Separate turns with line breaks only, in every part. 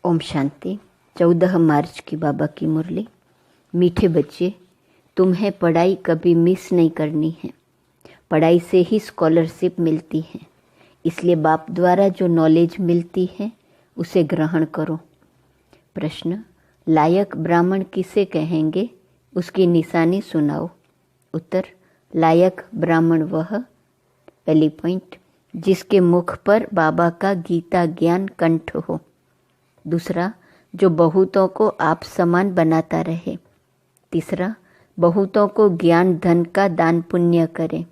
ओम शांति। 14 मार्च की बाबा की मुरली। मीठे बच्चे, तुम्हें पढ़ाई कभी मिस नहीं करनी है। पढ़ाई से ही स्कॉलरशिप मिलती है, इसलिए बाप द्वारा जो नॉलेज मिलती है उसे ग्रहण करो। प्रश्न, लायक ब्राह्मण किसे कहेंगे, उसकी निशानी सुनाओ। उत्तर, लायक ब्राह्मण वह, पहली पॉइंट, जिसके मुख पर बाबा का गीता ज्ञान कंठ हो। दूसरा, जो बहुतों को आप समान बनाता रहे। तीसरा, बहुतों को ज्ञान धन का दान पुण्य करे।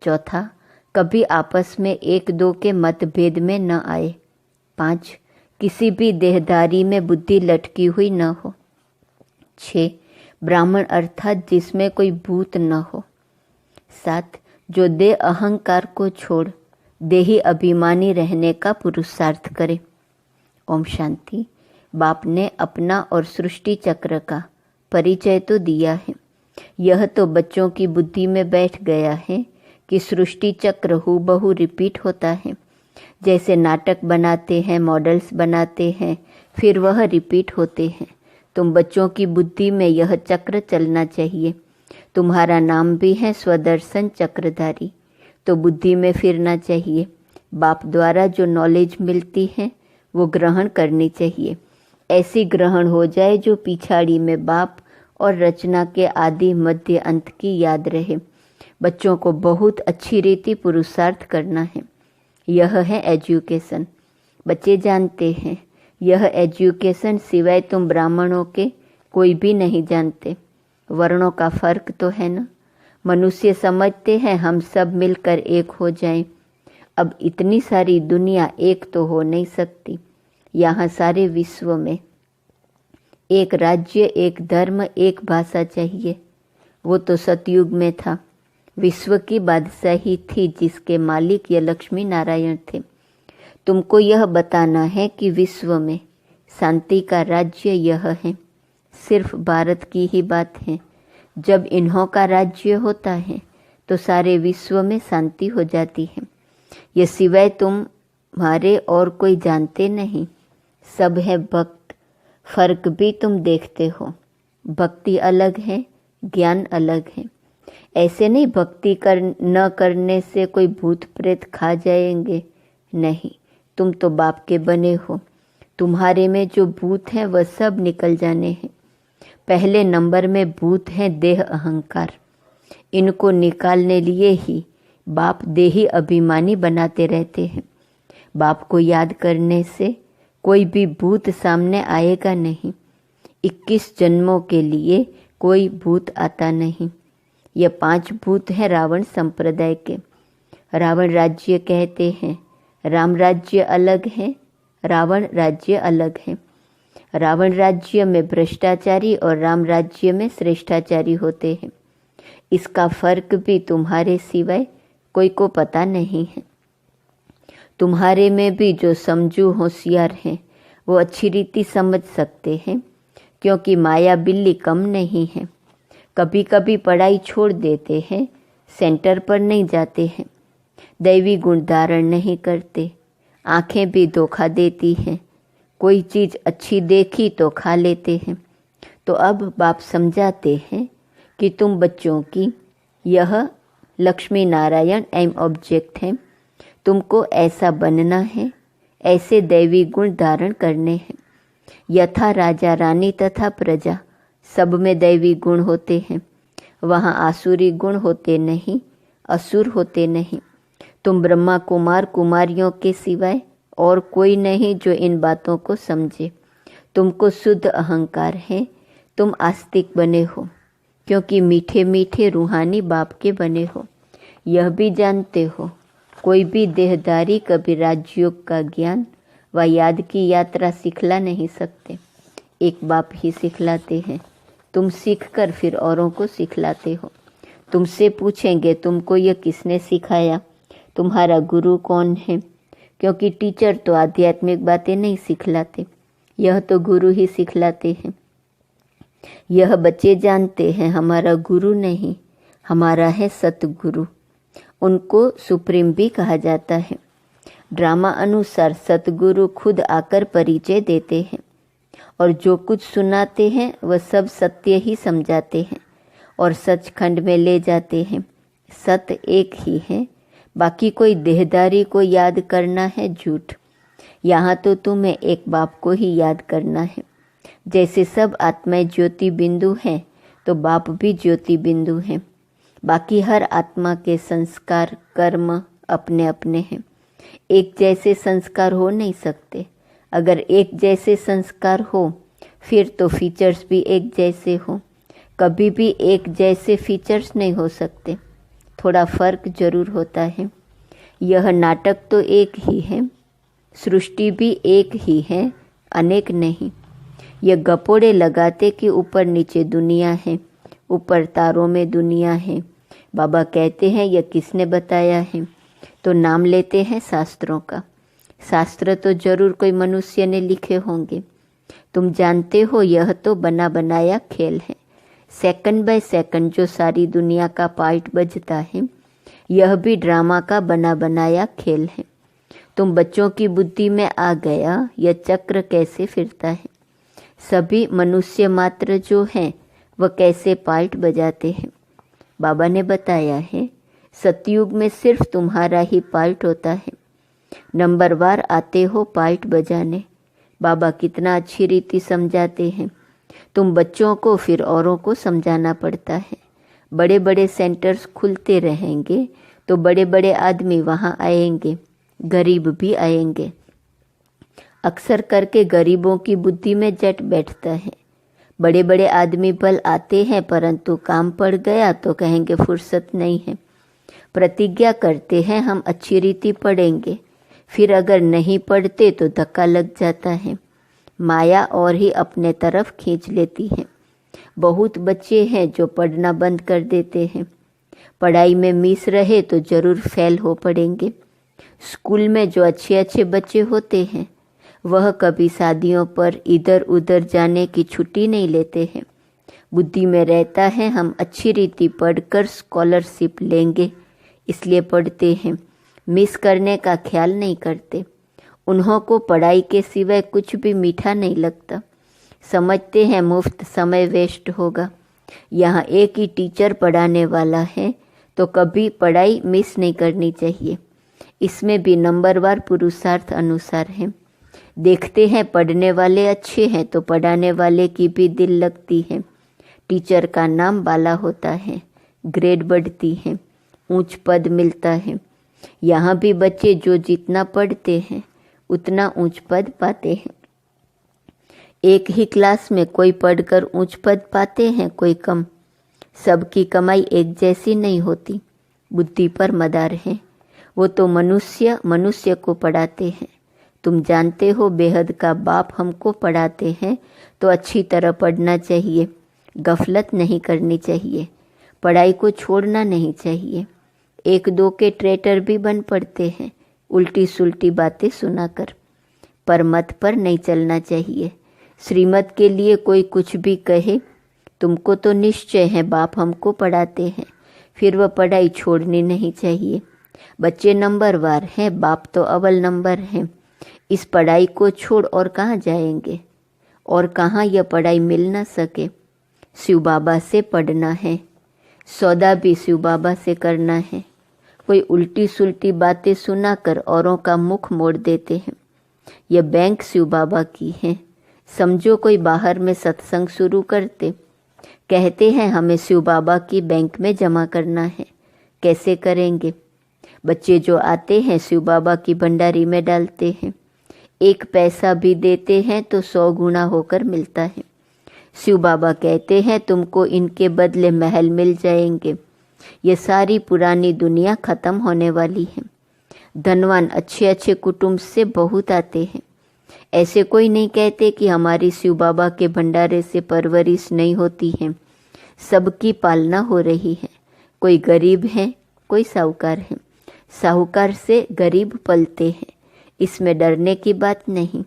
चौथा, कभी आपस में एक दो के मतभेद में न आए। 5, किसी भी देहधारी में बुद्धि लटकी हुई न हो। 6, ब्राह्मण अर्थात जिसमें कोई भूत न हो। 7, जो देह अहंकार को छोड़ देही अभिमानी रहने का पुरुषार्थ करे। ओम शांति। बाप ने अपना और सृष्टि चक्र का परिचय तो दिया है। यह तो बच्चों की बुद्धि में बैठ गया है कि सृष्टि चक्र हूबहू रिपीट होता है। जैसे नाटक बनाते हैं, मॉडल्स बनाते हैं, फिर वह रिपीट होते हैं। तुम बच्चों की बुद्धि में यह चक्र चलना चाहिए। तुम्हारा नाम भी है स्वदर्शन चक्रधारी, तो बुद्धि में फिरना चाहिए। बाप द्वारा जो नॉलेज मिलती है वो ग्रहण करनी चाहिए। ऐसी ग्रहण हो जाए जो पिछाड़ी में बाप और रचना के आदि मध्य अंत की याद रहे। बच्चों को बहुत अच्छी रीति पुरुषार्थ करना है। यह है एजुकेशन। बच्चे जानते हैं यह एजुकेशन सिवाय तुम ब्राह्मणों के कोई भी नहीं जानते। वर्णों का फर्क तो है ना। मनुष्य समझते हैं हम सब मिलकर एक हो जाएं। अब इतनी सारी दुनिया एक तो हो नहीं सकती। यहाँ सारे विश्व में एक राज्य, एक धर्म, एक भाषा चाहिए। वो तो सतयुग में था। विश्व की बादशाही थी जिसके मालिक ये लक्ष्मी नारायण थे। तुमको यह बताना है कि विश्व में शांति का राज्य यह है। सिर्फ भारत की ही बात है। जब इन्हों का राज्य होता है तो सारे विश्व में शांति हो जाती है। ये सिवाय तुम्हारे और कोई जानते नहीं। सब है भक्त। फर्क भी तुम देखते हो। भक्ति अलग है, ज्ञान अलग है। ऐसे नहीं भक्ति न करने से कोई भूत प्रेत खा जाएंगे। नहीं, तुम तो बाप के बने हो। तुम्हारे में जो भूत हैं वह सब निकल जाने हैं। पहले नंबर में भूत हैं देह अहंकार। इनको निकालने लिए ही बाप देही अभिमानी बनाते रहते हैं। बाप को याद करने से कोई भी भूत सामने आएगा नहीं। 21 जन्मों के लिए कोई भूत आता नहीं। ये 5 भूत हैं रावण संप्रदाय के। रावण राज्य कहते हैं। राम राज्य अलग है, रावण राज्य अलग है। रावण राज्य में भ्रष्टाचारी और राम राज्य में श्रेष्ठाचारी होते हैं। इसका फर्क भी तुम्हारे सिवाय कोई को पता नहीं है। तुम्हारे में भी जो समझू होशियार हैं वो अच्छी रीति समझ सकते हैं, क्योंकि माया बिल्ली कम नहीं है। कभी कभी पढ़ाई छोड़ देते हैं, सेंटर पर नहीं जाते हैं, दैवी गुण धारण नहीं करते, आंखें भी धोखा देती हैं, कोई चीज़ अच्छी देखी तो खा लेते हैं। तो अब बाप समझाते हैं कि तुम बच्चों की यह लक्ष्मी नारायण एम ऑब्जेक्ट है। तुमको ऐसा बनना है, ऐसे दैवी गुण धारण करने हैं। यथा राजा रानी तथा प्रजा सब में दैवी गुण होते हैं, वहाँ आसुरी गुण होते नहीं, असुर होते नहीं। तुम ब्रह्मा कुमार कुमारियों के सिवाय और कोई नहीं जो इन बातों को समझे। तुमको शुद्ध अहंकार है। तुम आस्तिक बने हो क्योंकि मीठे मीठे रूहानी बाप के बने हो। यह भी जानते हो कोई भी देहधारी कभी राजयोग का ज्ञान व याद की यात्रा सिखला नहीं सकते। एक बाप ही सिखलाते हैं। तुम सीखकर फिर औरों को सिखलाते हो। तुमसे पूछेंगे तुमको यह किसने सिखाया, तुम्हारा गुरु कौन है, क्योंकि टीचर तो आध्यात्मिक बातें नहीं सिखलाते, यह तो गुरु ही सिखलाते हैं। यह बच्चे जानते हैं हमारा गुरु नहीं, हमारा है सतगुरु। उनको सुप्रीम भी कहा जाता है। ड्रामा अनुसार सतगुरु खुद आकर परिचय देते हैं। और जो कुछ सुनाते हैं वह सब सत्य ही समझाते हैं और सचखंड में ले जाते हैं। सत्य एक ही है, बाकी कोई देहदारी को याद करना है झूठ। यहाँ तो तुम्हें एक बाप को ही याद करना है। जैसे सब आत्माएं ज्योति बिंदु हैं, तो बाप भी ज्योति बिंदु हैं। बाकी हर आत्मा के संस्कार कर्म अपने अपने हैं। एक जैसे संस्कार हो नहीं सकते। अगर एक जैसे संस्कार हो फिर तो फीचर्स भी एक जैसे हो। कभी भी एक जैसे फीचर्स नहीं हो सकते, थोड़ा फर्क जरूर होता है। यह नाटक तो एक ही है, सृष्टि भी एक ही है, अनेक नहीं। यह गपोड़े लगाते कि ऊपर नीचे दुनिया है, ऊपर तारों में दुनिया है। बाबा कहते हैं यह किसने बताया है, तो नाम लेते हैं शास्त्रों का। शास्त्र तो जरूर कोई मनुष्य ने लिखे होंगे। तुम जानते हो यह तो बना बनाया खेल है। सेकंड बाय सेकंड जो सारी दुनिया का पार्ट बजता है, यह भी ड्रामा का बना बनाया खेल है। तुम बच्चों की बुद्धि में आ गया यह चक्र कैसे फिरता है। सभी मनुष्य मात्र जो हैं वह कैसे पार्ट बजाते हैं। बाबा ने बताया है सतयुग में सिर्फ तुम्हारा ही पार्ट होता है। नंबरवार आते हो पार्ट बजाने। बाबा कितना अच्छी रीति समझाते हैं। तुम बच्चों को फिर औरों को समझाना पड़ता है। बड़े बड़े सेंटर्स खुलते रहेंगे तो बड़े बड़े आदमी वहाँ आएंगे, गरीब भी आएंगे। अक्सर करके गरीबों की बुद्धि में जट बैठता है। बड़े बड़े आदमी भल आते हैं, परंतु काम पड़ गया तो कहेंगे फुर्सत नहीं है। प्रतिज्ञा करते हैं हम अच्छी रीति पढ़ेंगे, फिर अगर नहीं पढ़ते तो धक्का लग जाता है। माया और ही अपने तरफ खींच लेती है। बहुत बच्चे हैं जो पढ़ना बंद कर देते हैं। पढ़ाई में मिस रहे तो जरूर फेल हो पड़ेंगे। स्कूल में जो अच्छे अच्छे बच्चे होते हैं वह कभी शादियों पर इधर उधर जाने की छुट्टी नहीं लेते हैं। बुद्धि में रहता है हम अच्छी रीति पढ़कर स्कॉलरशिप लेंगे, इसलिए पढ़ते हैं। मिस करने का ख्याल नहीं करते। उन्हों को पढ़ाई के सिवाय कुछ भी मीठा नहीं लगता। समझते हैं मुफ्त समय वेस्ट होगा। यहाँ एक ही टीचर पढ़ाने वाला है तो कभी पढ़ाई मिस नहीं करनी चाहिए। इसमें भी नंबरवार पुरुषार्थ अनुसार है। देखते हैं पढ़ने वाले अच्छे हैं तो पढ़ाने वाले की भी दिल लगती है। टीचर का नाम बाला होता है, ग्रेड बढ़ती है, ऊंच पद मिलता है। यहाँ भी बच्चे जो जितना पढ़ते हैं उतना ऊंच पद पाते हैं। एक ही क्लास में कोई पढ़कर ऊंच पद पाते हैं, कोई कम। सबकी कमाई एक जैसी नहीं होती। बुद्धि पर मदार है। वो तो मनुष्य मनुष्य को पढ़ाते हैं। तुम जानते हो बेहद का बाप हमको पढ़ाते हैं तो अच्छी तरह पढ़ना चाहिए। गफलत नहीं करनी चाहिए। पढ़ाई को छोड़ना नहीं चाहिए। एक दो के ट्रेटर भी बन पड़ते हैं उल्टी सुल्टी बातें सुनाकर। पर मत पर नहीं चलना चाहिए। श्रीमत के लिए कोई कुछ भी कहे, तुमको तो निश्चय है बाप हमको पढ़ाते हैं, फिर वह पढ़ाई छोड़नी नहीं चाहिए। बच्चे नंबरवार हैं, बाप तो अव्वल नंबर हैं। इस पढ़ाई को छोड़ और कहाँ जाएंगे, और कहाँ यह पढ़ाई मिल न सके। शिव बाबा से पढ़ना है, सौदा भी शिव बाबा से करना है। कोई उल्टी सुल्टी बातें सुनाकर औरों का मुख मोड़ देते हैं। यह बैंक शिव बाबा की है। समझो कोई बाहर में सत्संग शुरू करते, कहते हैं हमें शिव बाबा की बैंक में जमा करना है। कैसे करेंगे? बच्चे जो आते हैं शिव बाबा की भंडारी में डालते हैं। 1 पैसा भी देते हैं तो 100 गुना होकर मिलता है। शिव बाबा कहते हैं तुमको इनके बदले महल मिल जाएंगे। ये सारी पुरानी दुनिया खत्म होने वाली है। धनवान अच्छे अच्छे कुटुंब से बहुत आते हैं। ऐसे कोई नहीं कहते कि हमारी शिव बाबा के भंडारे से परवरिश नहीं होती है। सबकी पालना हो रही है। कोई गरीब है, कोई साहूकार है। साहूकार से गरीब पलते हैं, इसमें डरने की बात नहीं।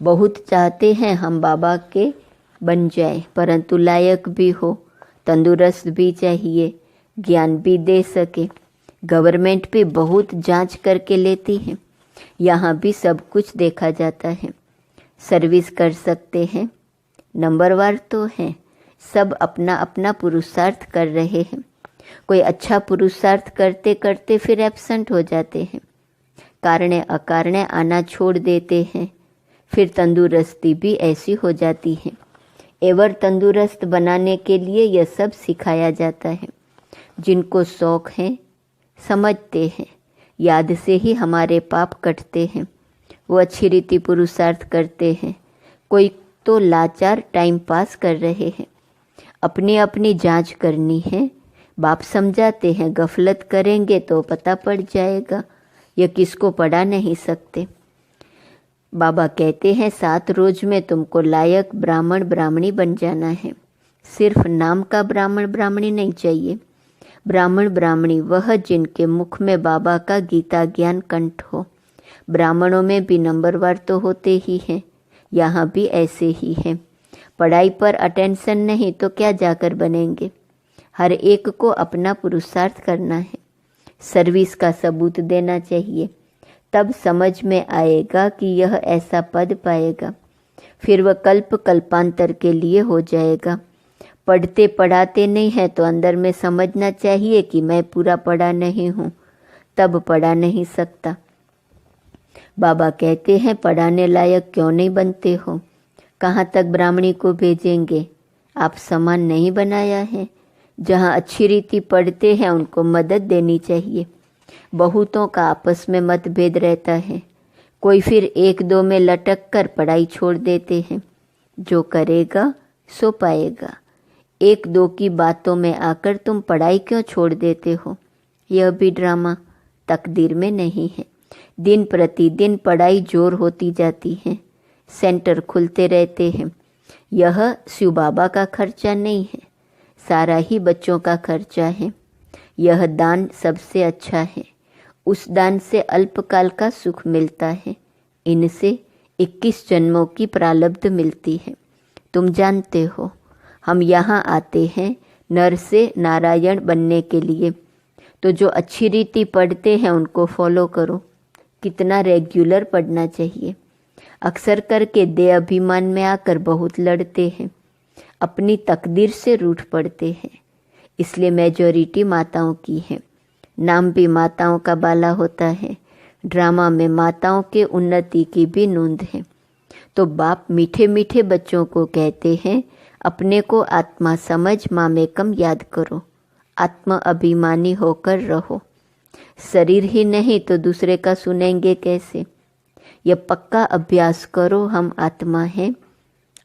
बहुत चाहते हैं हम बाबा के बन जाए, परंतु लायक भी हो, तंदुरुस्त भी चाहिए, ज्ञान भी दे सके। गवर्नमेंट भी बहुत जांच करके लेती है। यहाँ भी सब कुछ देखा जाता है। सर्विस कर सकते हैं। नंबरवार तो हैं, सब अपना अपना पुरुषार्थ कर रहे हैं। कोई अच्छा पुरुषार्थ करते करते फिर एब्सेंट हो जाते हैं, कारणे अकारणे आना छोड़ देते हैं। फिर तंदुरुस्ती भी ऐसी हो जाती है। एवर तंदुरुस्त बनाने के लिए यह सब सिखाया जाता है। जिनको शौक है समझते हैं, याद से ही हमारे पाप कटते हैं, वो अच्छी रीति पुरुषार्थ करते हैं। कोई तो लाचार टाइम पास कर रहे हैं। अपनी अपनी जांच करनी है। बाप समझाते हैं, गफलत करेंगे तो पता पड़ जाएगा, यह किसको पढ़ा नहीं सकते। बाबा कहते हैं 7 रोज में तुमको लायक ब्राह्मण ब्राह्मणी बन जाना है। सिर्फ नाम का ब्राह्मण ब्राह्मणी नहीं चाहिए। ब्राह्मण ब्राह्मणी वह जिनके मुख में बाबा का गीता ज्ञान कंठ हो। ब्राह्मणों में भी नंबरवार तो होते ही हैं, यहाँ भी ऐसे ही हैं। पढ़ाई पर अटेंशन नहीं तो क्या जाकर बनेंगे। हर एक को अपना पुरुषार्थ करना है, सर्विस का सबूत देना चाहिए। तब समझ में आएगा कि यह ऐसा पद पाएगा। फिर वह कल्प कल्पांतर के लिए हो जाएगा। पढ़ते पढ़ाते नहीं है तो अंदर में समझना चाहिए कि मैं पूरा पढ़ा नहीं हूँ, तब पढ़ा नहीं सकता। बाबा कहते हैं पढ़ाने लायक क्यों नहीं बनते हो, कहाँ तक ब्राह्मणी को भेजेंगे। आप समान नहीं बनाया है। जहाँ अच्छी रीति पढ़ते हैं उनको मदद देनी चाहिए। बहुतों का आपस में मतभेद रहता है, कोई फिर 1-2 में लटक कर पढ़ाई छोड़ देते हैं। जो करेगा सो पाएगा। 1-2 की बातों में आकर तुम पढ़ाई क्यों छोड़ देते हो। यह भी ड्रामा तकदीर में नहीं है। दिन प्रतिदिन पढ़ाई जोर होती जाती है, सेंटर खुलते रहते हैं। यह शिव बाबा का खर्चा नहीं है, सारा ही बच्चों का खर्चा है। यह दान सबसे अच्छा है। उस दान से अल्पकाल का सुख मिलता है, इनसे 21 जन्मों की प्रारब्ध मिलती है। तुम जानते हो हम यहाँ आते हैं नर से नारायण बनने के लिए, तो जो अच्छी रीति पढ़ते हैं उनको फॉलो करो। कितना रेगुलर पढ़ना चाहिए। अक्सर करके देह अभिमान में आकर बहुत लड़ते हैं, अपनी तकदीर से रूठ पड़ते हैं। इसलिए मेजॉरिटी माताओं की है। नाम भी माताओं का बाला होता है। ड्रामा में माताओं के उन्नति की भी नोंद है। तो बाप मीठे मीठे बच्चों को कहते हैं अपने को आत्मा समझ मामेकम याद करो, आत्म अभिमानी होकर रहो। शरीर ही नहीं तो दूसरे का सुनेंगे कैसे। यह पक्का अभ्यास करो, हम आत्मा हैं,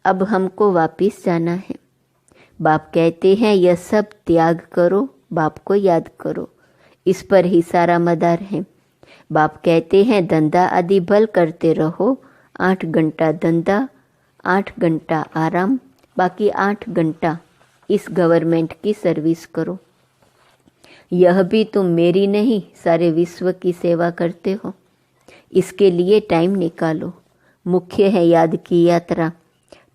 अब हमको वापिस जाना है। बाप कहते हैं यह सब त्याग करो, बाप को याद करो, इस पर ही सारा मदार है। बाप कहते हैं धंधा आदि भल करते रहो, 8 घंटा धंधा 8 घंटा आराम, बाकी 8 घंटा इस गवर्नमेंट की सर्विस करो। यह भी तुम मेरी नहीं सारे विश्व की सेवा करते हो, इसके लिए टाइम निकालो। मुख्य है याद की यात्रा,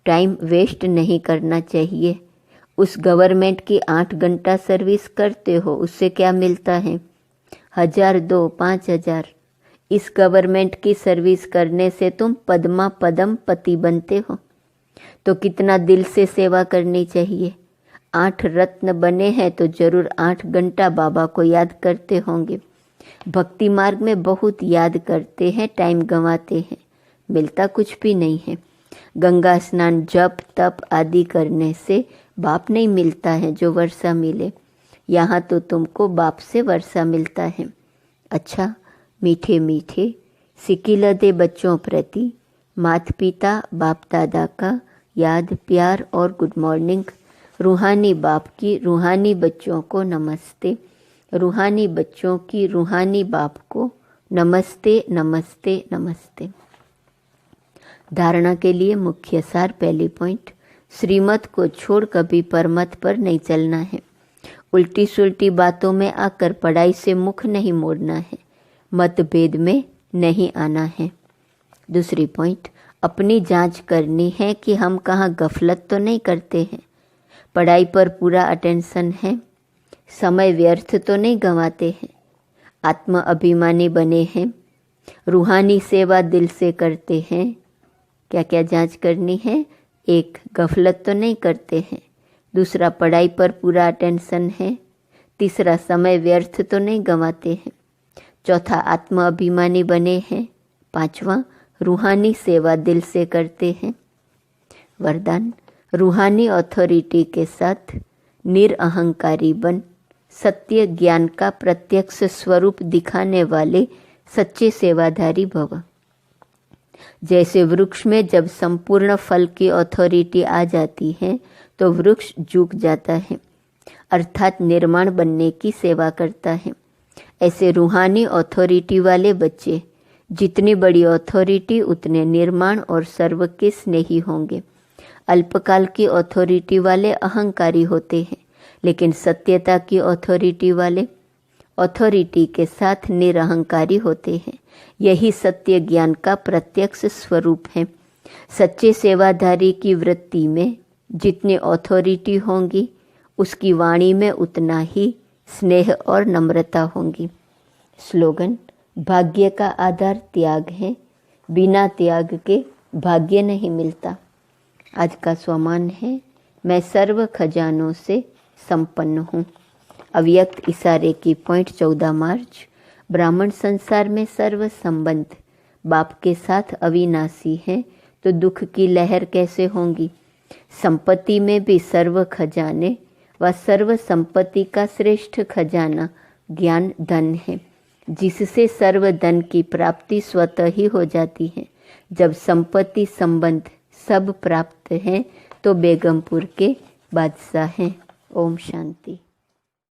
टाइम वेस्ट नहीं करना चाहिए। उस गवर्नमेंट की 8 घंटा सर्विस करते हो, उससे क्या मिलता है? 1000 दो 5000। इस गवर्नमेंट की सर्विस करने से तुम पद्मा पदम पति बनते हो, तो कितना दिल से सेवा करनी चाहिए। 8 रत्न बने हैं तो जरूर 8 घंटा बाबा को याद करते होंगे। भक्ति मार्ग में बहुत याद करते हैं, टाइम गंवाते हैं, मिलता कुछ भी नहीं है। गंगा स्नान जप तप आदि करने से बाप नहीं मिलता है जो वर्षा मिले। यहाँ तो तुमको बाप से वर्षा मिलता है। अच्छा, मीठे मीठे सिकिलदे बच्चों प्रति माता पिता बाप दादा का याद प्यार और गुड मॉर्निंग। रूहानी बाप की रूहानी बच्चों को नमस्ते, रूहानी बच्चों की रूहानी बाप को नमस्ते नमस्ते नमस्ते। धारणा के लिए मुख्य सार। पहली पॉइंट, श्रीमत को छोड़ कभी परमत पर नहीं चलना है। उल्टी सुल्टी बातों में आकर पढ़ाई से मुख नहीं मोड़ना है, मतभेद में नहीं आना है। दूसरी पॉइंट, अपनी जांच करनी है कि हम कहाँ गफलत तो नहीं करते हैं, पढ़ाई पर पूरा अटेंशन है, समय व्यर्थ तो नहीं गंवाते हैं, आत्म अभिमानी बने हैं, रूहानी सेवा दिल से करते हैं, क्या क्या जांच करनी है? एक, गफलत तो नहीं करते हैं। दूसरा, पढ़ाई पर पूरा अटेंशन है। तीसरा, समय व्यर्थ तो नहीं गंवाते हैं। चौथा, आत्म अभिमानी बने हैं। पांचवा, रूहानी सेवा दिल से करते हैं। वरदान, रूहानी अथॉरिटी के साथ निरअहंकारी बन सत्य ज्ञान का प्रत्यक्ष स्वरूप दिखाने वाले सच्चे सेवाधारी भव। जैसे वृक्ष में जब संपूर्ण फल की अथॉरिटी आ जाती है तो वृक्ष झुक जाता है, अर्थात निर्माण बनने की सेवा करता है। ऐसे रूहानी अथॉरिटी वाले बच्चे, जितनी बड़ी अथॉरिटी उतने निर्माण और सर्व के स्नेही होंगे। अल्पकाल की अथॉरिटी वाले अहंकारी होते हैं, लेकिन सत्यता की अथॉरिटी वाले अथॉरिटी के साथ निरअहंकारी होते हैं। यही सत्य ज्ञान का प्रत्यक्ष स्वरूप है। सच्चे सेवाधारी की वृत्ति में जितनी अथॉरिटी होंगी, उसकी वाणी में उतना ही स्नेह और नम्रता होंगी। स्लोगन, भाग्य का आधार त्याग है, बिना त्याग के भाग्य नहीं मिलता। आज का स्वमान है, मैं सर्व खजानों से संपन्न हूँ। अव्यक्त इशारे की पॉइंट 14 मार्च। ब्राह्मण संसार में सर्व संबंध बाप के साथ अविनाशी है, तो दुख की लहर कैसे होंगी? संपत्ति में भी सर्व खजाने व सर्व संपत्ति का श्रेष्ठ खजाना ज्ञान धन है, जिससे सर्व धन की प्राप्ति स्वतः ही हो जाती है। जब संपत्ति संबंध सब प्राप्त है तो बेगमपुर के बादशाह हैं। ओम शांति।